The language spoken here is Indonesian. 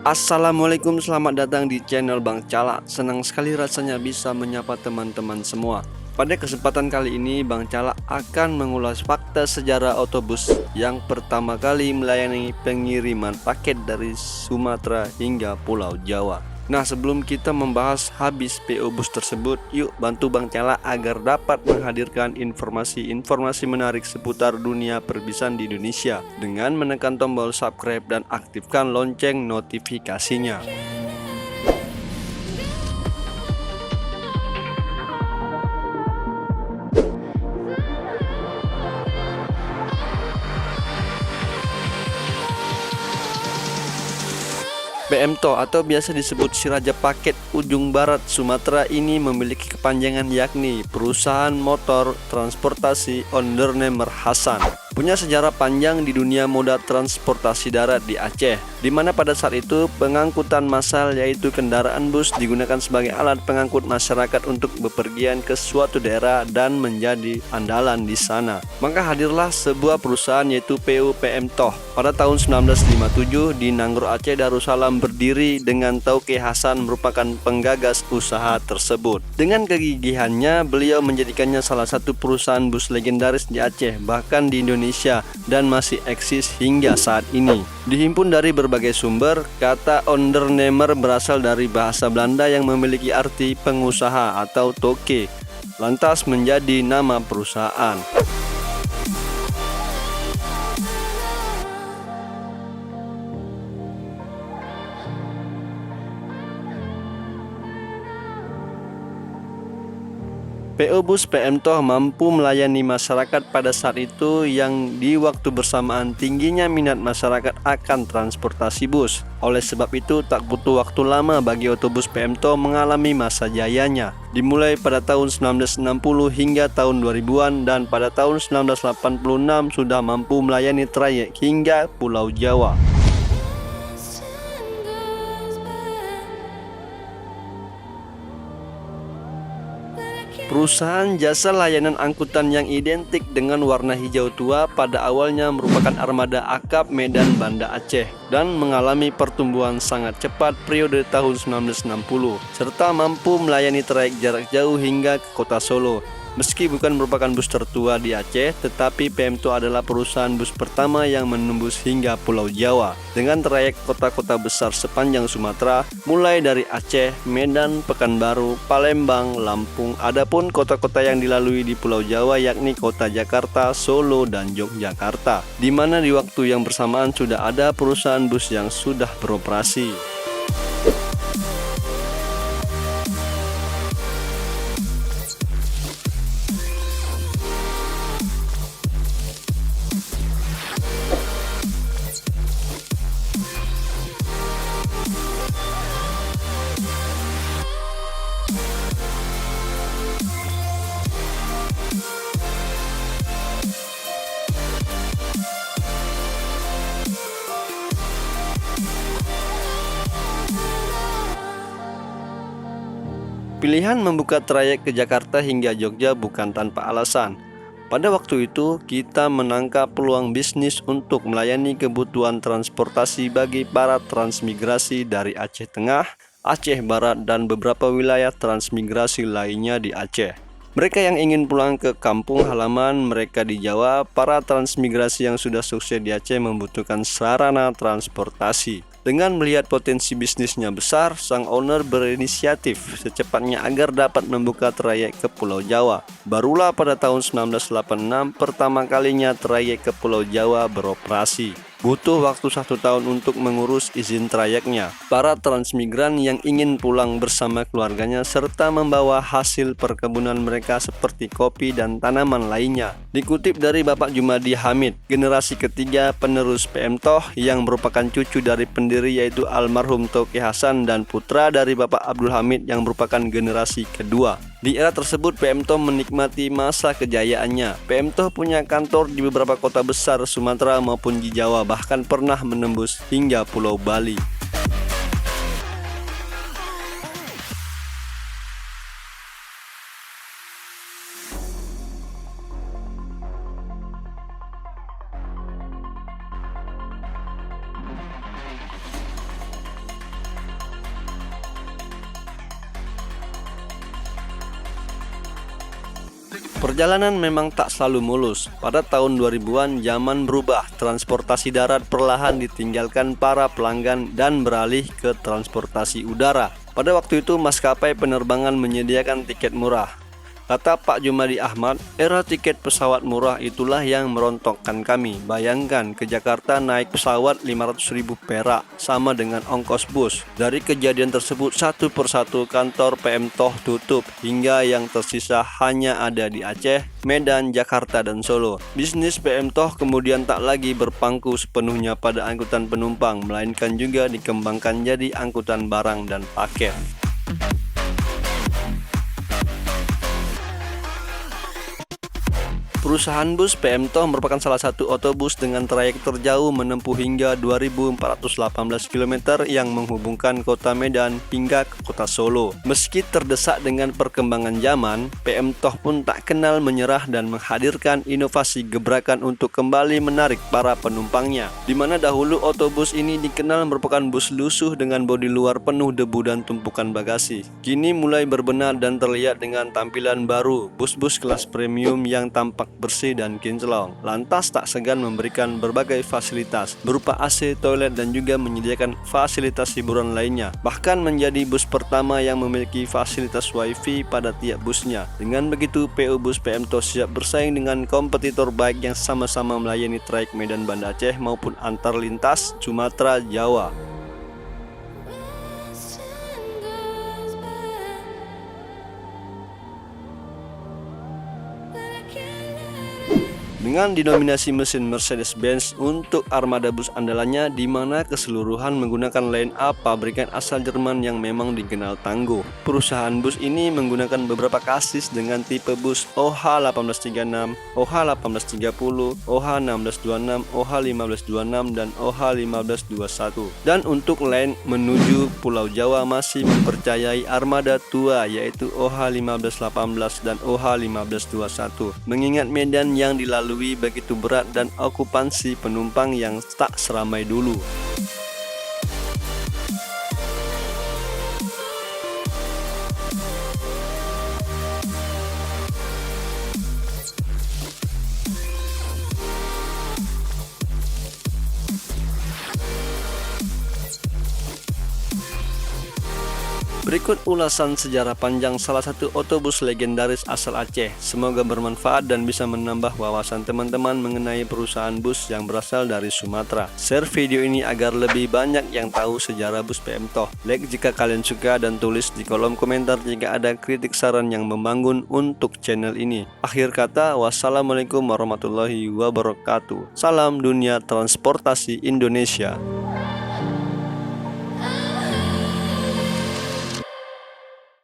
Assalamualaikum, selamat datang di channel Bang Cala. Senang sekali rasanya bisa menyapa teman-teman semua. Pada kesempatan kali ini Bang Cala akan mengulas fakta sejarah otobus yang pertama kali melayani pengiriman paket dari Sumatera hingga Pulau Jawa. Nah, sebelum kita membahas habis PO Bus tersebut, yuk bantu Bang Cala agar dapat menghadirkan informasi-informasi menarik seputar dunia perbisan di Indonesia dengan menekan tombol subscribe dan aktifkan lonceng notifikasinya. PMTO atau biasa disebut si Raja Paket Ujung Barat Sumatera ini memiliki kepanjangan yakni Perusahaan Motor Transportasi Ondernemer Hasan. Punya sejarah panjang di dunia moda transportasi darat di Aceh, di mana pada saat itu pengangkutan massal yaitu kendaraan bus digunakan sebagai alat pengangkut masyarakat untuk bepergian ke suatu daerah dan menjadi andalan di sana. Maka hadirlah sebuah perusahaan yaitu PU PMTO. Pada tahun 1957 di Nanggro Aceh Darussalam berdiri dengan Tauke Hasan merupakan penggagas usaha tersebut. Dengan kegigihannya, beliau menjadikannya salah satu perusahaan bus legendaris di Aceh, bahkan di Indonesia, dan masih eksis hingga saat ini. Dihimpun dari berbagai sumber, kata ondernemer berasal dari bahasa Belanda yang memiliki arti pengusaha atau toke, lantas menjadi nama perusahaan. PO Bus PMTO mampu melayani masyarakat pada saat itu yang di waktu bersamaan tingginya minat masyarakat akan transportasi bus. Oleh sebab itu tak butuh waktu lama bagi otobus PMTO mengalami masa jayanya. Dimulai pada tahun 1960 hingga tahun 2000-an dan pada tahun 1986 sudah mampu melayani trayek hingga Pulau Jawa. Perusahaan jasa layanan angkutan yang identik dengan warna hijau tua pada awalnya merupakan armada akap Medan Banda Aceh dan mengalami pertumbuhan sangat cepat periode tahun 1960 serta mampu melayani trayek jarak jauh hingga ke kota Solo. Meski bukan merupakan bus tertua di Aceh, tetapi PMTO adalah perusahaan bus pertama yang menembus hingga Pulau Jawa dengan trayek kota-kota besar sepanjang Sumatera, mulai dari Aceh, Medan, Pekanbaru, Palembang, Lampung. Adapun kota-kota yang dilalui di Pulau Jawa yakni kota Jakarta, Solo, dan Yogyakarta, di mana di waktu yang bersamaan sudah ada perusahaan bus yang sudah beroperasi. Pilihan membuka trayek ke Jakarta hingga Jogja bukan tanpa alasan. Pada waktu itu, kita menangkap peluang bisnis untuk melayani kebutuhan transportasi bagi para transmigrasi dari Aceh Tengah, Aceh Barat, dan beberapa wilayah transmigrasi lainnya di Aceh. Mereka yang ingin pulang ke kampung halaman mereka di Jawa, para transmigrasi yang sudah sukses di Aceh membutuhkan sarana transportasi. Dengan melihat potensi bisnisnya besar, sang owner berinisiatif secepatnya agar dapat membuka trayek ke Pulau Jawa. Barulah pada tahun 1986 pertama kalinya trayek ke Pulau Jawa beroperasi. Butuh waktu 1 tahun untuk mengurus izin trayeknya. Para transmigran yang ingin pulang bersama keluarganya serta membawa hasil perkebunan mereka seperti kopi dan tanaman lainnya. Dikutip dari Bapak Jumadi Hamid, generasi ketiga penerus PMTO yang merupakan cucu dari pendiri yaitu almarhum Tauke Hasan dan putra dari Bapak Abdul Hamid yang merupakan generasi kedua. Di era tersebut PMTO menikmati masa kejayaannya. PMTO punya kantor di beberapa kota besar Sumatera maupun di Jawa, bahkan pernah menembus hingga Pulau Bali. Perjalanan memang tak selalu mulus. Pada tahun 2000-an zaman berubah, transportasi darat perlahan ditinggalkan para pelanggan dan beralih ke transportasi udara. Pada waktu itu maskapai penerbangan menyediakan tiket murah. Kata Pak Jumadi Ahmad, era tiket pesawat murah itulah yang merontokkan kami. Bayangkan ke Jakarta naik pesawat 500.000 perak sama dengan ongkos bus. Dari kejadian tersebut satu persatu kantor PM TOH tutup hingga yang tersisa hanya ada di Aceh, Medan, Jakarta, dan Solo. Bisnis PM TOH kemudian tak lagi berpangku sepenuhnya pada angkutan penumpang, melainkan juga dikembangkan jadi angkutan barang dan paket. Perusahaan bus PM TOH merupakan salah satu otobus dengan trayek terjauh menempuh hingga 2.418 km yang menghubungkan kota Medan hingga ke kota Solo. Meski terdesak dengan perkembangan zaman, PM TOH pun tak kenal menyerah dan menghadirkan inovasi gebrakan untuk kembali menarik para penumpangnya. Di mana dahulu otobus ini dikenal merupakan bus lusuh dengan bodi luar penuh debu dan tumpukan bagasi. Kini mulai berbenah dan terlihat dengan tampilan baru, bus-bus kelas premium yang tampak bersih dan kinclong. Lantas tak segan memberikan berbagai fasilitas berupa AC, toilet, dan juga menyediakan fasilitas hiburan lainnya. Bahkan menjadi bus pertama yang memiliki fasilitas wifi pada tiap busnya. Dengan begitu, PO Bus PM TOH siap bersaing dengan kompetitor baik yang sama-sama melayani trayek Medan Banda Aceh maupun antar lintas Sumatera Jawa. Dengan dinominasi mesin Mercedes-Benz untuk armada bus andalannya, di mana keseluruhan menggunakan line up pabrikan asal Jerman yang memang dikenal tangguh. Perusahaan bus ini menggunakan beberapa kasis dengan tipe bus OH1836, OH1830, OH1626, OH1526, dan OH1521. Dan untuk line menuju Pulau Jawa masih mempercayai armada tua yaitu OH1518 dan OH1521. Mengingat medan yang dilalui begitu berat dan okupansi penumpang yang tak seramai dulu. Berikut ulasan sejarah panjang salah satu otobus legendaris asal Aceh. Semoga bermanfaat dan bisa menambah wawasan teman-teman mengenai perusahaan bus yang berasal dari Sumatera. Share video ini agar lebih banyak yang tahu sejarah bus PM TOH. Like jika kalian suka dan tulis di kolom komentar jika ada kritik saran yang membangun untuk channel ini. Akhir kata, wassalamualaikum warahmatullahi wabarakatuh. Salam dunia transportasi Indonesia.